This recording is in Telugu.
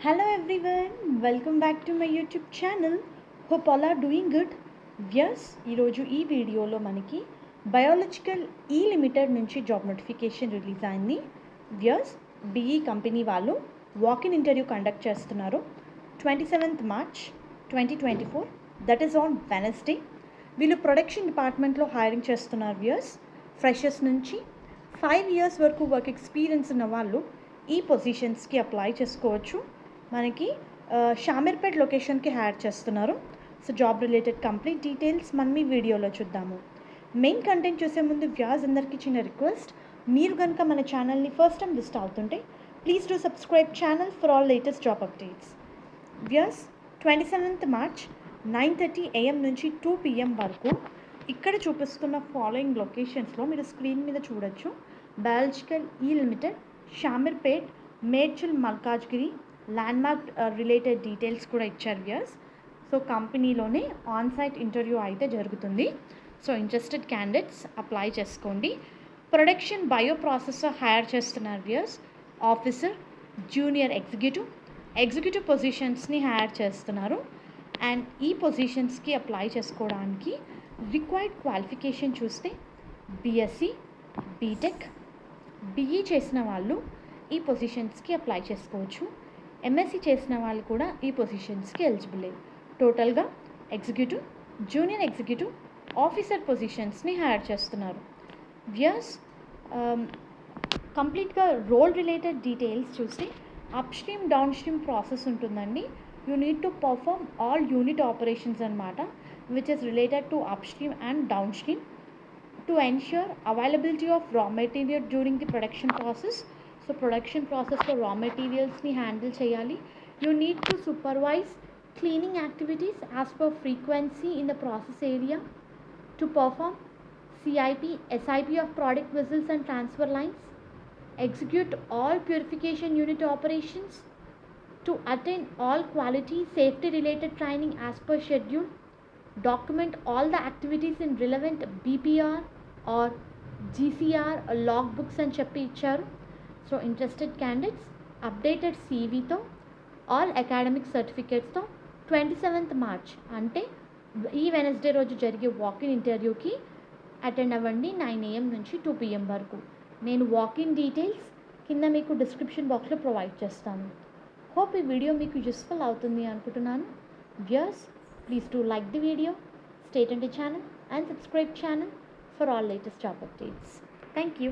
Hello everyone, welcome back to my YouTube channel. Hope all are doing good. Yes, ఈరోజు ఈ వీడియోలో మనకి బయోలాజికల్ ఈ లిమిటెడ్ నుంచి జాబ్ నోటిఫికేషన్ రిలీజ్ అయింది. వ్యస్ బిఈ కంపెనీ వాళ్ళు వాకిన్ ఇంటర్వ్యూ కండక్ట్ చేస్తున్నారు 27th March 2024, that is on Wednesday. వీళ్ళు ప్రొడక్షన్ డిపార్ట్మెంట్లో హైరింగ్ చేస్తున్నారు. వ్యస్ ఫ్రెషర్స్ నుంచి 5 years వరకు వర్క్ ఎక్స్పీరియన్స్ ఉన్న వాళ్ళు ఈ పొజిషన్స్కి అప్లై చేసుకోవచ్చు. మనకి షామీర్పేట్ లొకేషన్కి హైర్ చేస్తున్నారు. So job related complete details మనం ఈ వీడియోలో చూద్దాము. మెయిన్ కంటెంట్ చూసే ముందు వ్యూస్ అందరికీ చిన్న రిక్వెస్ట్, మీరు కనుక మన ఛానల్ని ఫస్ట్ టైం విజిట్ అవుతుంటే please do subscribe channel for all latest job updates. Views 27th March 9:30 AM నుంచి 2 PM వరకు ఇక్కడ చూపిస్తున్న ఫాలోయింగ్ లొకేషన్స్లో మీరు స్క్రీన్ మీద చూడొచ్చు. Biological E Limited, Shamirpet, Medchal, Malkajgiri, landmark related details కూడా ఇచ్చారు. వ్యూస్ సో కంపెనీలోనే ఆన్ సైట్ ఇంటర్వ్యూ అయితే జరుగుతుంది. సో ఇంట్రెస్టెడ్ క్యాండిడేట్స్ అప్లై చేసుకోండి. ప్రొడక్షన్ బయో ప్రాసెసర్ హైర్ చేస్తున్నారు. వ్యూస్ ఆఫీసర్, జూనియర్ ఎగ్జిక్యూటివ్ పొజిషన్స్ని హైర్ చేస్తున్నారు. అండ్ ఈ పొజిషన్స్కి అప్లై చేసుకోవడానికి రిక్వైర్డ్ క్వాలిఫికేషన్ చూస్తే బీఎస్సీ, బీటెక్, బీఈ చేసిన వాళ్ళు ఈ పొజిషన్స్కి అప్లై చేసుకోవచ్చు. ఎంఎస్సీ చేసిన వాళ్ళు కూడా ఈ పొజిషన్స్కి ఎలిజిబుల్. టోటల్గా ఎగ్జిక్యూటివ్, జూనియర్ ఎగ్జిక్యూటివ్, ఆఫీసర్ పొజిషన్స్ని హైర్ చేస్తున్నారు. వ్యూస్ కంప్లీట్గా రోల్ రిలేటెడ్ డీటెయిల్స్ చూస్తే upstream, downstream process ఉంటుందండి. You need to perform all unit operations అనమాట, which is related to upstream and downstream to ensure availability of raw material during the production process. So production ప్రాసెస్లో రా మెటీరియల్స్ని హ్యాండిల్ చేయాలి. You need to supervise cleaning activities as per frequency in the process area, to perform CIP, SIP of product vessels and transfer lines, execute all purification unit operations, to attend all quality safety related training as per schedule, document all the activities in relevant BPR or GCR logbooks అని చెప్పి ఇచ్చారు. సో ఇంట్రెస్టెడ్ క్యాండిడేట్స్ అప్డేటెడ్ CVతో, ఆల్ అకాడమిక్ సర్టిఫికేట్స్తో 27th March అంటే ఈ వెనస్డే రోజు జరిగే వాకిన్ ఇంటర్వ్యూకి అటెండ్ అవ్వండి 9 AM నుంచి 2 PM వరకు. నేను వాకిన్ డీటెయిల్స్ కింద మీకు డిస్క్రిప్షన్ బాక్స్లో ప్రొవైడ్ చేస్తాను. హోప్ ఈ వీడియో మీకు యూస్ఫుల్ అవుతుంది అనుకుంటున్నాను. Viewers please to like the video, stay tuned to channel and subscribe channel for all latest job updates. Thank you.